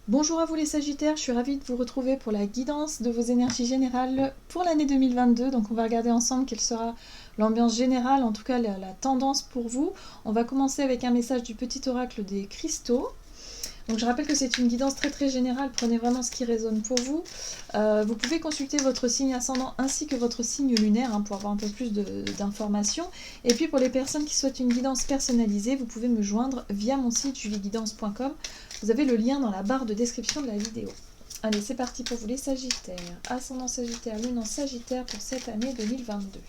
Bonjour à vous les Sagittaires, je suis ravie de vous retrouver pour la guidance de vos énergies générales pour l'année 2022. Donc on va regarder ensemble quelle sera l'ambiance générale, en tout cas la tendance pour vous. On va commencer avec un message du petit oracle des cristaux. Donc je rappelle que c'est une guidance très générale, prenez vraiment ce qui résonne pour vous. Vous pouvez consulter votre signe ascendant ainsi que votre signe lunaire pour avoir un peu plus d'informations. Et puis pour les personnes qui souhaitent une guidance personnalisée, vous pouvez me joindre via mon site julieguidance.com. Vous avez le lien dans la barre de description de la vidéo. Allez, c'est parti pour vous les Sagittaires. Ascendant Sagittaire, lune en Sagittaire pour cette année 2022.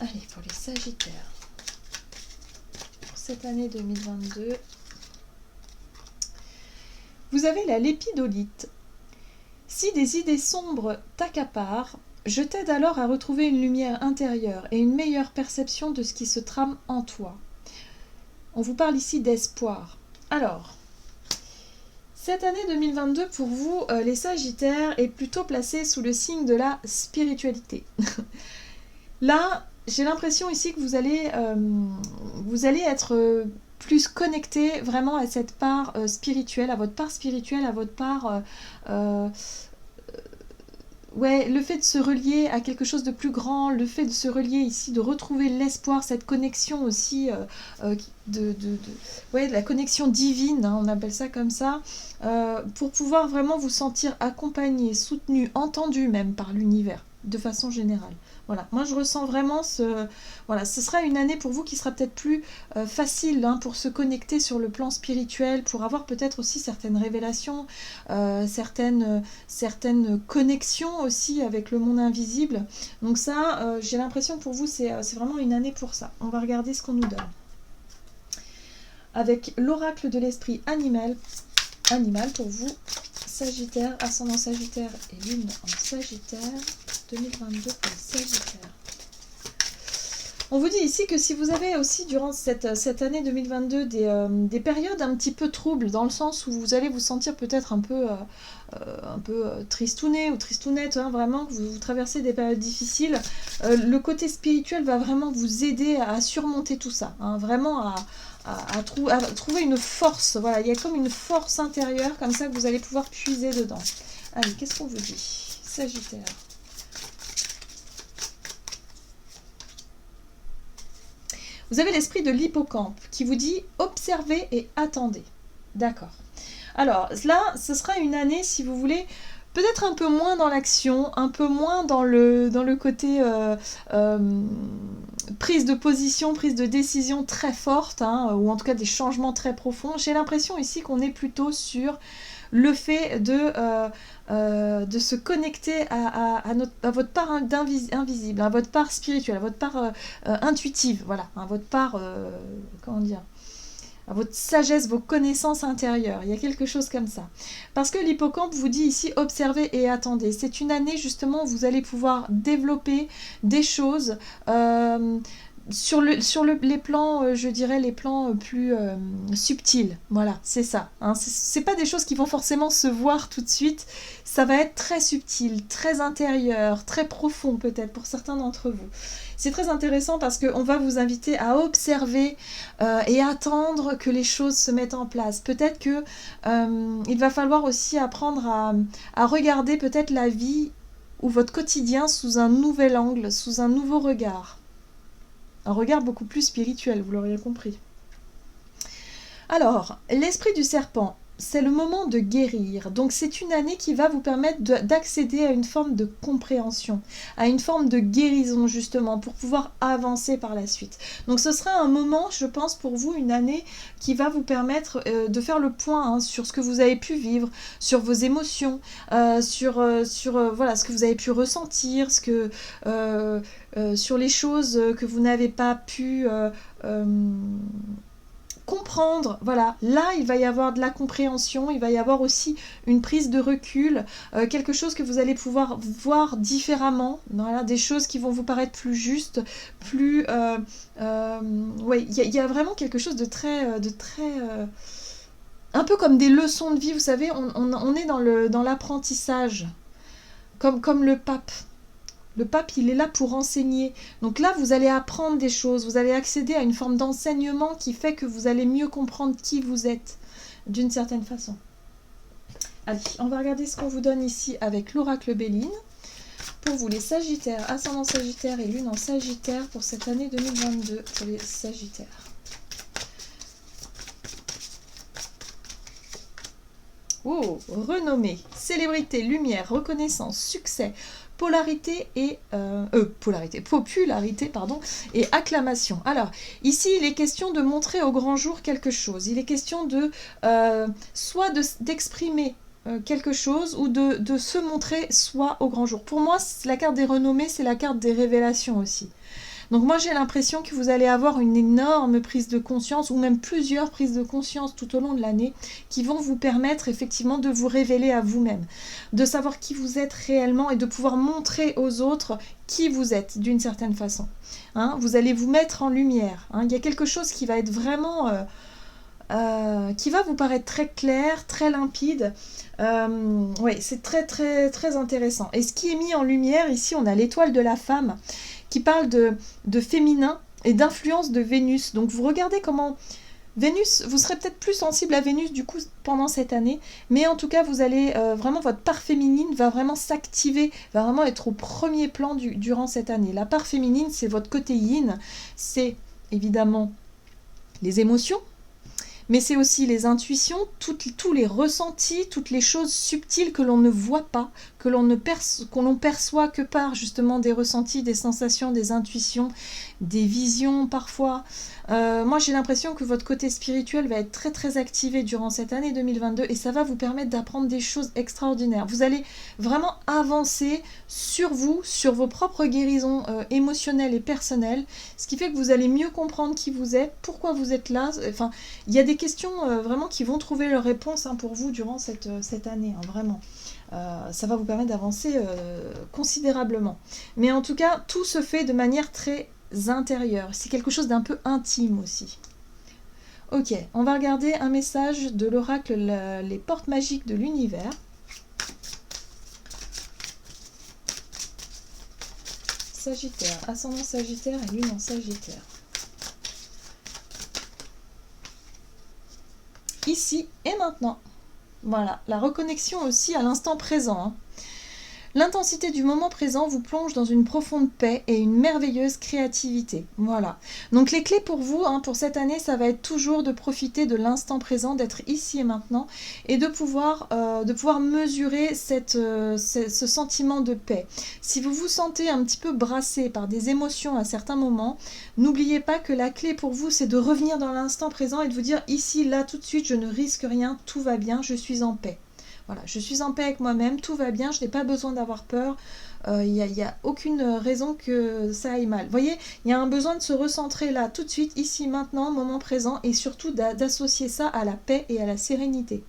Allez, pour les Sagittaires. Pour cette année 2022... Vous avez la lépidolite. Si des idées sombres t'accaparent, je t'aide alors à retrouver une lumière intérieure et une meilleure perception de ce qui se trame en toi. On vous parle ici d'espoir. Alors, cette année 2022 pour vous, les Sagittaires, est plutôt placée sous le signe de la spiritualité. Là, j'ai l'impression ici que vous allez être plus connecté vraiment à cette part spirituelle, à votre part spirituelle, à votre part... ouais, le fait de se relier à quelque chose de plus grand, le fait de se relier ici, de retrouver l'espoir, cette connexion aussi, ouais, de la connexion divine, on appelle ça comme ça, pour pouvoir vraiment vous sentir accompagné, soutenu, entendu même par l'univers, de façon générale. Voilà, moi je ressens vraiment voilà, ce sera une année pour vous qui sera peut-être plus facile pour se connecter sur le plan spirituel, pour avoir peut-être aussi certaines révélations, certaines connexions aussi avec le monde invisible. Donc ça, j'ai l'impression que pour vous, c'est vraiment une année pour ça. On va regarder ce qu'on nous donne. Avec l'oracle de l'esprit animal pour vous, Sagittaire, ascendant Sagittaire et lune en Sagittaire, 2022 pour les Sagittaires. On vous dit ici que si vous avez aussi durant cette année 2022 des périodes un petit peu troubles, dans le sens où vous allez vous sentir peut-être un peu tristouné ou tristounette, vraiment, que vous traversez des périodes difficiles, le côté spirituel va vraiment vous aider à surmonter tout ça, vraiment à trouver une force. Voilà, il y a comme une force intérieure comme ça que vous allez pouvoir puiser dedans. Allez, qu'est-ce qu'on vous dit, Sagittaire? Vous avez l'esprit de l'hippocampe qui vous dit observez et attendez. D'accord. Alors là, ce sera une année, si vous voulez, peut-être un peu moins dans l'action, un peu moins dans le côté prise de position, prise de décision très forte, ou en tout cas des changements très profonds. J'ai l'impression ici qu'on est plutôt sur le fait de se connecter à votre part invisible, à votre part spirituelle, à votre part intuitive, voilà, à votre part, comment dire, à votre sagesse, vos connaissances intérieures. Il y a quelque chose comme ça. Parce que l'hippocampe vous dit ici, observez et attendez. C'est une année justement où vous allez pouvoir développer des choses sur les plans, je dirais, les plans plus subtils. Voilà, c'est ça. C'est pas des choses qui vont forcément se voir tout de suite. Ça va être très subtil, très intérieur, très profond peut-être pour certains d'entre vous. C'est très intéressant parce qu'on va vous inviter à observer et attendre que les choses se mettent en place. Peut-être que il va falloir aussi apprendre à regarder peut-être la vie ou votre quotidien sous un nouvel angle, sous un nouveau regard. Un regard beaucoup plus spirituel, vous l'auriez compris. Alors, l'esprit du serpent, c'est le moment de guérir. Donc c'est une année qui va vous permettre d'accéder à une forme de compréhension, à une forme de guérison justement, pour pouvoir avancer par la suite. Donc ce sera un moment, je pense, pour vous, une année qui va vous permettre de faire le point sur ce que vous avez pu vivre, sur vos émotions, sur voilà, ce que vous avez pu ressentir, sur les choses que vous n'avez pas pu... comprendre, voilà, là il va y avoir de la compréhension, il va y avoir aussi une prise de recul, quelque chose que vous allez pouvoir voir différemment, voilà, des choses qui vont vous paraître plus justes, plus... ouais, il y a vraiment quelque chose de très un peu comme des leçons de vie, vous savez, on est dans l'apprentissage, comme le pape. Le pape, il est là pour enseigner. Donc là, vous allez apprendre des choses, vous allez accéder à une forme d'enseignement qui fait que vous allez mieux comprendre qui vous êtes. d'une certaine façon. Allez, on va regarder ce qu'on vous donne ici avec l'oracle Béline. Pour vous les Sagittaires, ascendant Sagittaire et Lune en Sagittaire pour cette année 2022 pour les Sagittaires. Oh, renommée, célébrité, lumière, reconnaissance, succès, popularité pardon, et acclamation. Alors, ici, il est question de montrer au grand jour quelque chose. Il est question de soit d'exprimer quelque chose ou de se montrer soit au grand jour. Pour moi, la carte des renommées, c'est la carte des révélations aussi. Donc moi j'ai l'impression que vous allez avoir une énorme prise de conscience ou même plusieurs prises de conscience tout au long de l'année qui vont vous permettre effectivement de vous révéler à vous-même, de savoir qui vous êtes réellement et de pouvoir montrer aux autres qui vous êtes d'une certaine façon. Hein, vous allez vous mettre en lumière. Hein, il y a quelque chose qui va être vraiment... qui va vous paraître très clair, très limpide. Oui, c'est très très très intéressant. Et ce qui est mis en lumière, ici on a l'étoile de la femme qui parle de féminin et d'influence de Vénus. Donc vous regardez comment Vénus, vous serez peut-être plus sensible à Vénus du coup pendant cette année, mais en tout cas vous allez vraiment, votre part féminine va vraiment s'activer, va vraiment être au premier plan durant cette année. La part féminine, c'est votre côté yin, c'est évidemment les émotions, mais c'est aussi les intuitions, tous les ressentis, toutes les choses subtiles que l'on ne voit pas, que l'on perçoit que par justement des ressentis, des sensations, des intuitions, des visions parfois. Moi j'ai l'impression que votre côté spirituel va être très très activé durant cette année 2022 et ça va vous permettre d'apprendre des choses extraordinaires. Vous allez vraiment avancer sur vous, sur vos propres guérisons émotionnelles et personnelles, ce qui fait que vous allez mieux comprendre qui vous êtes, pourquoi vous êtes là. Enfin, il y a des questions vraiment qui vont trouver leur réponse pour vous durant cette année, vraiment. Ça va vous permettre d'avancer considérablement. Mais en tout cas, tout se fait de manière très intérieure. C'est quelque chose d'un peu intime aussi. Ok, on va regarder un message de l'oracle Les portes magiques de l'univers. Sagittaire, ascendant Sagittaire et Lune en Sagittaire. Ici et maintenant. Voilà, la reconnexion aussi à l'instant présent. Hein. L'intensité du moment présent vous plonge dans une profonde paix et une merveilleuse créativité. Voilà. Donc les clés pour vous, pour cette année, ça va être toujours de profiter de l'instant présent, d'être ici et maintenant, et de pouvoir mesurer ce sentiment de paix. Si vous vous sentez un petit peu brassé par des émotions à certains moments, n'oubliez pas que la clé pour vous, c'est de revenir dans l'instant présent et de vous dire ici, là, tout de suite, je ne risque rien, tout va bien, je suis en paix. Voilà, je suis en paix avec moi-même, tout va bien, je n'ai pas besoin d'avoir peur, il n'y a aucune raison que ça aille mal. Vous voyez, il y a un besoin de se recentrer là, tout de suite, ici, maintenant, moment présent, et surtout d'associer ça à la paix et à la sérénité.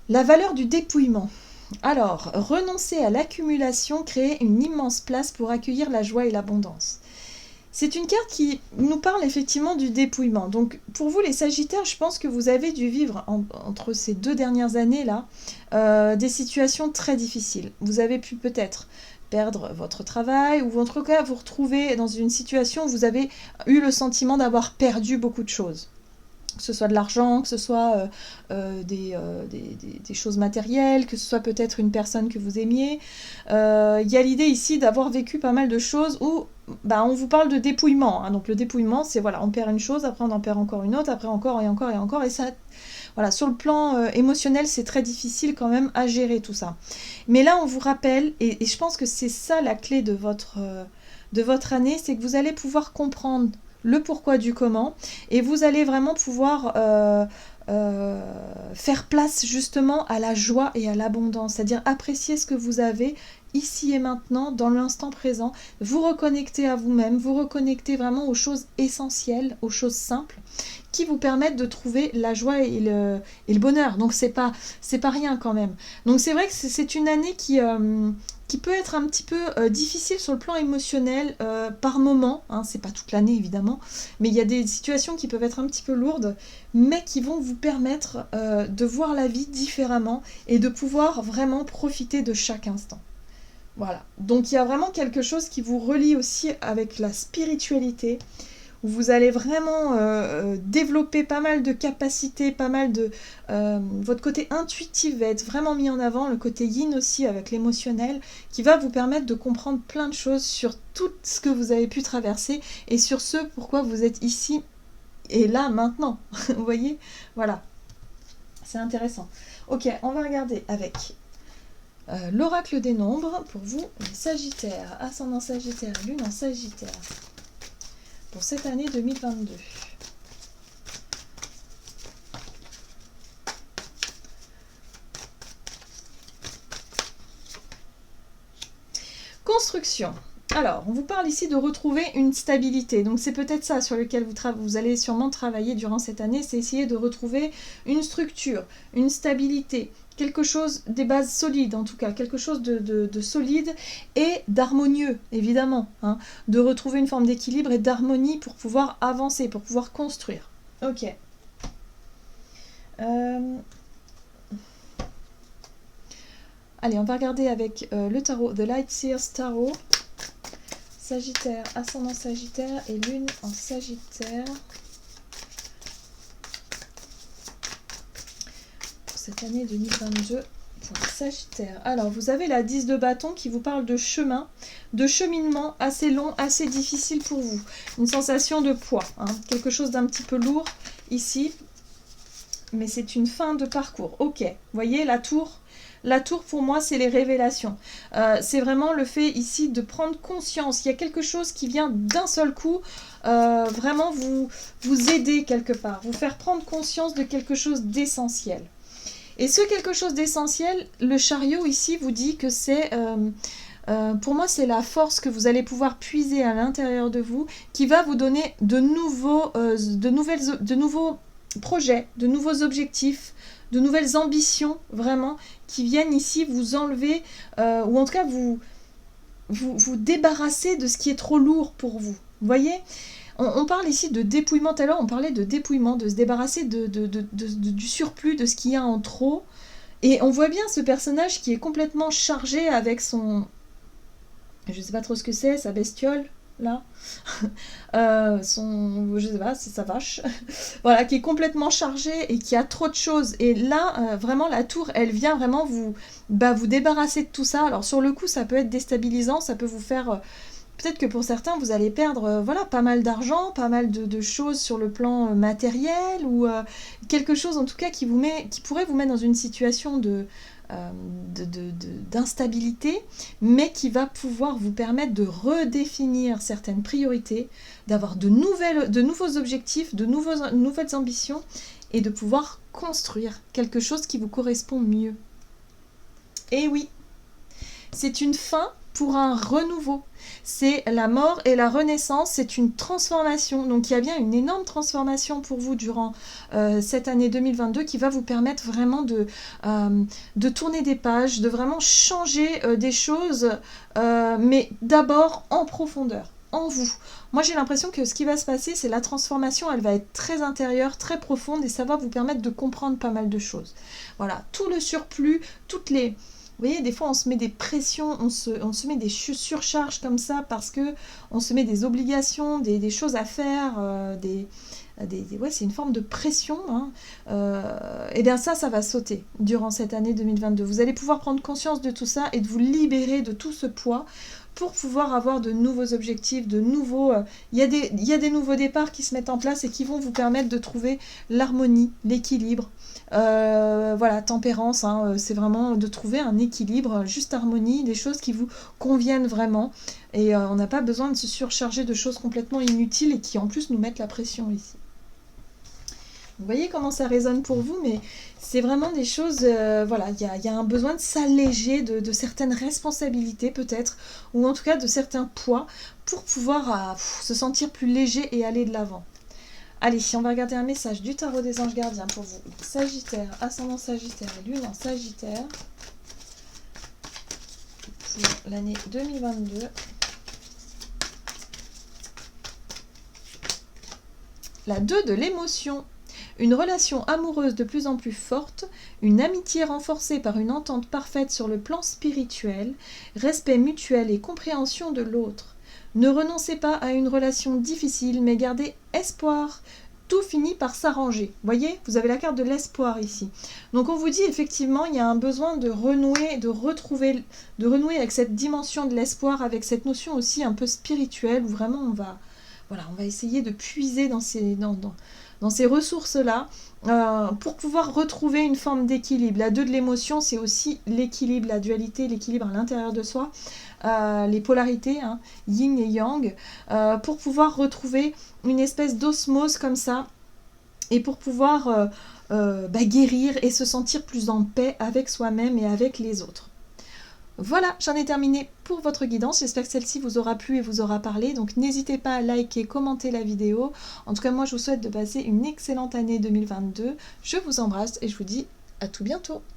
La valeur du dépouillement. Alors, renoncer à l'accumulation, créer une immense place pour accueillir la joie et l'abondance. C'est une carte qui nous parle effectivement du dépouillement. Donc pour vous les Sagittaires, je pense que vous avez dû vivre entre ces 2 dernières années-là des situations très difficiles. Vous avez pu peut-être perdre votre travail ou en tout cas vous retrouver dans une situation où vous avez eu le sentiment d'avoir perdu beaucoup de choses. Que ce soit de l'argent, que ce soit des choses matérielles, que ce soit peut-être une personne que vous aimiez. Il y a l'idée ici d'avoir vécu pas mal de choses où on vous parle de dépouillement. Donc le dépouillement, c'est voilà, on perd une chose, après on en perd encore une autre, après encore et encore et encore. Et ça, voilà, sur le plan émotionnel, c'est très difficile quand même à gérer tout ça. Mais là, on vous rappelle, et je pense que c'est ça la clé de votre année, c'est que vous allez pouvoir comprendre le pourquoi du comment, et vous allez vraiment pouvoir faire place justement à la joie et à l'abondance, c'est-à-dire apprécier ce que vous avez ici et maintenant, dans l'instant présent, vous reconnecter à vous-même, vous reconnecter vraiment aux choses essentielles, aux choses simples, qui vous permettent de trouver la joie et le bonheur. Donc c'est pas rien quand même. Donc c'est vrai que c'est une année qui peut être un petit peu difficile sur le plan émotionnel par moment, c'est pas toute l'année évidemment, mais il y a des situations qui peuvent être un petit peu lourdes, mais qui vont vous permettre de voir la vie différemment et de pouvoir vraiment profiter de chaque instant. Voilà, donc il y a vraiment quelque chose qui vous relie aussi avec la spiritualité, où vous allez vraiment développer pas mal de capacités, pas mal de... votre côté intuitif va être vraiment mis en avant, le côté yin aussi avec l'émotionnel, qui va vous permettre de comprendre plein de choses sur tout ce que vous avez pu traverser et sur ce pourquoi vous êtes ici et là maintenant. Vous voyez? Voilà. C'est intéressant. Ok, on va regarder avec l'oracle des nombres pour vous, les Sagittaires, ascendant Sagittaire, lune en Sagittaire, pour cette année 2022. Construction. Alors, on vous parle ici de retrouver une stabilité. Donc, c'est peut-être ça sur lequel vous allez sûrement travailler durant cette année, c'est essayer de retrouver une structure, une stabilité, quelque chose, des bases solides en tout cas, quelque chose de solide et d'harmonieux, évidemment. Hein, de retrouver une forme d'équilibre et d'harmonie pour pouvoir avancer, pour pouvoir construire. Ok. Allez, on va regarder avec le tarot, The Light Seers Tarot. Sagittaire, ascendant Sagittaire et lune en Sagittaire. Pour cette année 2022 pour les Sagittaires. Alors, vous avez la 10 de bâton qui vous parle de chemin, de cheminement assez long, assez difficile pour vous. Une sensation de poids, hein, quelque chose d'un petit peu lourd ici. Mais c'est une fin de parcours. Ok, vous voyez la tour? La tour, pour moi, c'est les révélations. C'est vraiment le fait ici de prendre conscience. Il y a quelque chose qui vient d'un seul coup, vraiment vous aider quelque part, vous faire prendre conscience de quelque chose d'essentiel. Et ce quelque chose d'essentiel, le chariot ici vous dit que c'est... pour moi, c'est la force que vous allez pouvoir puiser à l'intérieur de vous qui va vous donner de nouveaux projets, de nouveaux objectifs, de nouvelles ambitions, vraiment, qui viennent ici vous enlever, ou en tout cas vous débarrasser de ce qui est trop lourd pour vous. Vous voyez, on parle ici de dépouillement. Tout à l'heure, on parlait de dépouillement, de se débarrasser du surplus, de ce qu'il y a en trop. Et on voit bien ce personnage qui est complètement chargé avec son... Je ne sais pas trop ce que c'est, sa bestiole, là. Je sais pas, c'est sa vache. Voilà, qui est complètement chargé et qui a trop de choses. Et là, vraiment, la tour, elle vient vraiment vous débarrasser de tout ça. Alors, sur le coup, ça peut être déstabilisant, ça peut vous faire... peut-être que pour certains, vous allez perdre voilà, pas mal d'argent, pas mal de choses sur le plan matériel, ou quelque chose, en tout cas, qui pourrait vous mettre dans une situation d'instabilité, mais qui va pouvoir vous permettre de redéfinir certaines priorités, d'avoir de nouveaux objectifs, de nouvelles ambitions, et de pouvoir construire quelque chose qui vous correspond mieux. Et oui, c'est une fin pour un renouveau. C'est la mort et la renaissance, c'est une transformation. Donc il y a bien une énorme transformation pour vous durant cette année 2022 qui va vous permettre vraiment de tourner des pages, de vraiment changer des choses, mais d'abord en profondeur, en vous. Moi j'ai l'impression que ce qui va se passer, c'est la transformation, elle va être très intérieure, très profonde, et ça va vous permettre de comprendre pas mal de choses. Voilà, tout le surplus, toutes les... Vous voyez, des fois, on se met des pressions, on se met des surcharges comme ça parce que on se met des obligations, des choses à faire, ouais, c'est une forme de pression. Hein. Et bien ça va sauter durant cette année 2022. Vous allez pouvoir prendre conscience de tout ça et de vous libérer de tout ce poids pour pouvoir avoir de nouveaux objectifs, de nouveaux... Il y a des nouveaux départs qui se mettent en place et qui vont vous permettre de trouver l'harmonie, l'équilibre. Voilà, tempérance, hein, c'est vraiment de trouver un équilibre, juste harmonie, des choses qui vous conviennent vraiment. Et on n'a pas besoin de se surcharger de choses complètement inutiles et qui en plus nous mettent la pression ici. Vous voyez comment ça résonne pour vous, mais c'est vraiment des choses, voilà, il y a un besoin de s'alléger de certaines responsabilités peut-être, ou en tout cas de certains poids, pour pouvoir se sentir plus léger et aller de l'avant. Allez, on va regarder un message du tarot des anges gardiens pour vous. Sagittaire, ascendant Sagittaire et lune en Sagittaire pour l'année 2022. La 2 de l'émotion. Une relation amoureuse de plus en plus forte, une amitié renforcée par une entente parfaite sur le plan spirituel, respect mutuel et compréhension de l'autre. Ne renoncez pas à une relation difficile, mais gardez espoir. Tout finit par s'arranger. Voyez, vous avez la carte de l'espoir ici. Donc on vous dit effectivement, il y a un besoin de renouer, de renouer avec cette dimension de l'espoir, avec cette notion aussi un peu spirituelle, où vraiment on va essayer de puiser dans ces ressources-là, pour pouvoir retrouver une forme d'équilibre. La 2 de l'émotion, c'est aussi l'équilibre, la dualité, l'équilibre à l'intérieur de soi, les polarités, hein, yin et yang, pour pouvoir retrouver une espèce d'osmose comme ça, et pour pouvoir guérir et se sentir plus en paix avec soi-même et avec les autres. Voilà, j'en ai terminé pour votre guidance. J'espère que celle-ci vous aura plu et vous aura parlé. Donc n'hésitez pas à liker, commenter la vidéo. En tout cas, moi, je vous souhaite de passer une excellente année 2022. Je vous embrasse et je vous dis à tout bientôt.